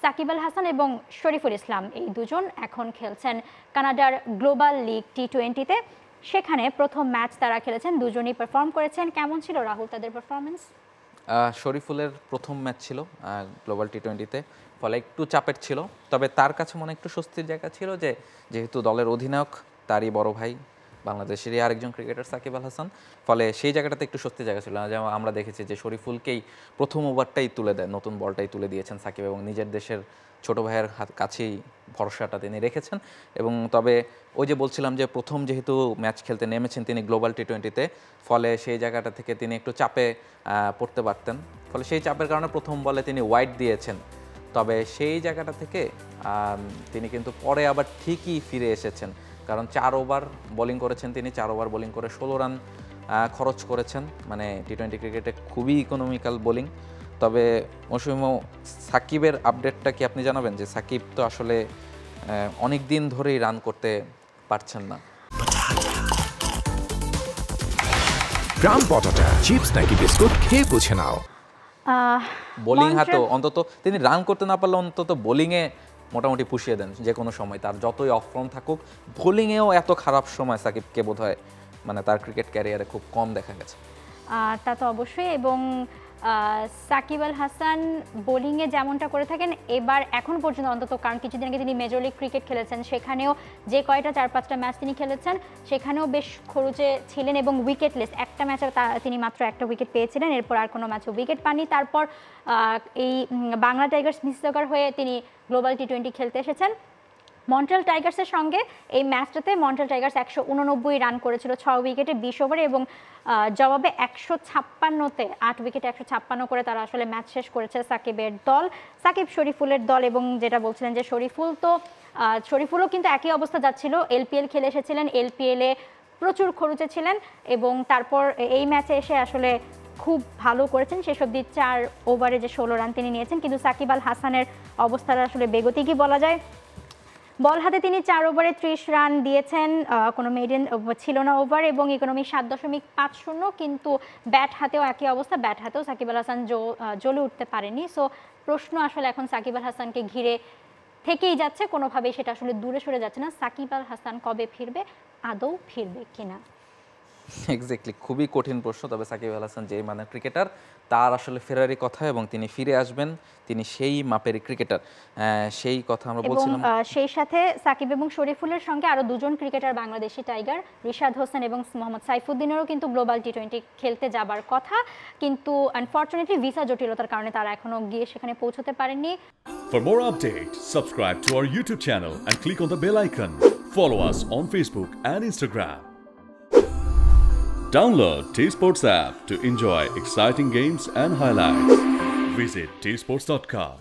সাকিব আল হাসান এবং শরীফুল ইসলাম এই দুজন এখন খেলছেন কানাডার গ্লোবাল লিগ টি20-তে। সেখানে প্রথম ম্যাচ তারা খেলেছেন, দুজনেই পারফর্ম করেছেন। কেমন ছিল রাহুল তাদের পারফরমেন্স? শরীফুলের প্রথম ম্যাচ ছিল গ্লোবাল টি20-তে, ফলে একটু চাপের ছিল। তবে তার কাছে মনে একটু স্বস্তির জায়গা ছিল যেহেতু দলের অধিনায়ক তারই বড় ভাই বাংলাদেশেরই আরেকজন ক্রিকেটার সাকিব আল হাসান, ফলে সেই জায়গাটাতে একটু স্বস্তির জায়গা ছিল। যেমন আমরা দেখেছি যে শরীফুলকেই প্রথম ওভারটাই তুলে দেয়, নতুন বলটাই তুলে দিয়েছেন সাকিব, এবং নিজের দেশের ছোট ভাইয়ের কাছেই ভরসাটা তিনি রেখেছেন। এবং তবে ওই যে বলছিলাম যে প্রথম যেহেতু ম্যাচ খেলতে নেমেছেন তিনি গ্লোবাল টি20-তে, ফলে সেই জায়গাটা থেকে তিনি একটু চাপে পড়তে পারতেন, ফলে সেই চাপের কারণে প্রথম বলে তিনি ওয়াইড দিয়েছেন। তবে সেই জায়গাটা থেকে তিনি কিন্তু পরে আবার ঠিকই ফিরে এসেছেন, কারণ 4 ওভার বোলিং করেছেন তিনি, 4 ওভার বোলিং করে 16 রান খরচ করেছেন। মানে টি20 ক্রিকেটে খুবই ইকোনমিক্যাল বোলিং। তবে মৌসুমী সাকিবের আপডেটটা কি আপনি জানাবেন? যে সাকিব তো আসলে অনেক দিন ধরেই রান করতে পারছেন না। গ্রাম পটাটা চিপস নাকি বিস্কুট খেয়ে বুঝে নাও। বোলিং হাতে অন্তত তিনি রান করতে না পারলে অন্তত বোলিংয়ে মোটামুটি পুষিয়ে দেন যে কোনো সময়, তার যতই অফ ফর্ম থাকুক। বোলিংয়েও এত খারাপ সময় সাকিবকে বোধহয় মানে তার ক্রিকেট ক্যারিয়ারে খুব কম দেখা গেছে। তা তো অবশ্যই। এবং সাকিব আল হাসান বোলিংয়ে যেমনটা করে থাকেন এবার এখন পর্যন্ত অন্তত, কারণ কিছুদিন আগে তিনি মেজর লিগ ক্রিকেট খেলেছেন, সেখানেও যে কয়টা 4-5টা ম্যাচ তিনি খেলেছেন সেখানেও বেশ খরুচে ছিলেন এবং উইকেটলেস। একটা ম্যাচে তিনি মাত্র একটা উইকেট পেয়েছিলেন, এরপর আর কোনো ম্যাচে উইকেট পাননি। তারপর এই বাংলা টাইগার্স মিসিসাগার হয়ে তিনি গ্লোবাল টি20 খেলতে এসেছেন। মন্ট্রিয়াল টাইগার্সের সঙ্গে এই ম্যাচটাতে মন্ট্রিয়াল টাইগার্স 189 রান করেছিল 6 উইকেটে 20 ওভারে, এবং জবাবে 156তে 8 উইকেটে 156 করে তারা আসলে ম্যাচ শেষ করেছে সাকিবের দল, সাকিব শরীফুলের দল। এবং যেটা বলছিলেন যে শরীফুলও কিন্তু একই অবস্থা যাচ্ছিল, এলপিএল খেলে এসেছিলেন, এলপিএলে প্রচুর খরুচে ছিলেন এবং তারপর এই ম্যাচে এসে আসলে খুব ভালো করেছেন। শেষ অবধি 4 ওভারে যে 16 রান তিনি নিয়েছেন। কিন্তু সাকিব আল হাসানের অবস্থাটা আসলে বেগতিকই বলা যায়। বল হাতে তিনি 4 ওভারে 30 রান দিয়েছেন, কোনো মেডেন ছিল না ওভার, এবং ইকোনমি 7.50। কিন্তু ব্যাট হাতেও একই অবস্থা, ব্যাট হাতেও সাকিব আল হাসান জ্বলে উঠতে পারেনি। সো প্রশ্ন আসলে এখন সাকিব আল হাসানকে ঘিরে থেকেই যাচ্ছে, কোনোভাবেই সেটা আসলে দূরে সরে যাচ্ছে না। সাকিব আল হাসান কবে ফিরবে, আদৌ ফিরবে কিনা? এক্স্যাক্টলি, খুবই কঠিন প্রশ্ন। তবে সাকিব আল হাসান যেই মানের ক্রিকেটার, তার আসলে ফেরারি কথা, এবং তিনি ফিরে আসবেন, তিনি সেই মাপের ক্রিকেটার, সেই কথা আমরা বলছিলাম। সেই সাথে সাকিব এবং শরীফুলের সঙ্গে আরও দুজন ক্রিকেটার বাংলাদেশি টাইগার, রিশাদ হোসেন এবং মোহাম্মদ সাইফুদ্দিনেরও কিন্তু গ্লোবাল টি20 খেলতে যাবার কথা, কিন্তু আনফরচুনেটলি ভিসা জটিলতার কারণে তারা এখনো গিয়ে সেখানে পৌঁছতে পারেননি। For more updates, subscribe to our YouTube channel and click on the bell icon. Follow us on Facebook and Instagram. Download T-Sports app to enjoy exciting games and highlights. Visit tsports.com.